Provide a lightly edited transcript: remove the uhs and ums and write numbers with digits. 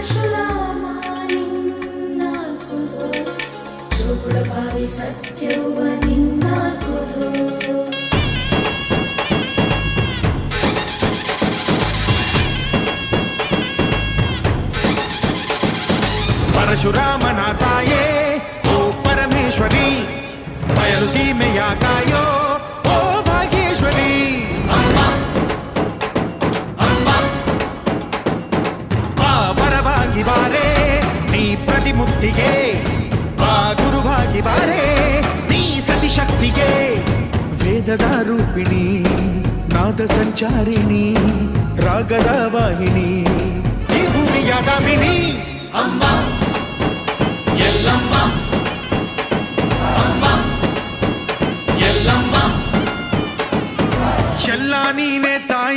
ಪರಶುರಾಮ ನಿನ್ನಾಲ್ಕುದು ಜೋಗುಳಬಾವಿ ಸತ್ಯವ್ವ ನಿನ್ನಾಲ್ಕುದು ಪರಶುರಾಮನ ತಾಯೇ ಓ ಪರಮೇಶ್ವರಿ ಬಯಲು ಸೀಮೆಯ ಕಾಯೋ ಓ ಭಾಗ್ಯೇಶ್ವರಿ ಅಮ್ಮ ಅಮ್ಮ ಬಾ ಪರವಾಗಿ ಬಾರೆ ನೀ ಪ್ರತಿಮುಕ್ತಿಗೆ ಬಾ ಗುರುವಾಗಿ ಬಾರೆ ನೀ ಸತಿಶಕ್ತಿಗೆ ವೇದದ ರೂಪಿಣಿ ನಾದ ಸಂಚಾರಿಣಿ ರಾಗದ ವಾಹಿನಿ ಈ ಭೂಮಿಯ ದಾಮಿನಿ ಅಮ್ಮ ಎಲ್ಲಮ್ಮ ಅಮ್ಮ ಎಲ್ಲಮ್ಮ ಎಲ್ಲ ನೀನೆ ತಾಯಿ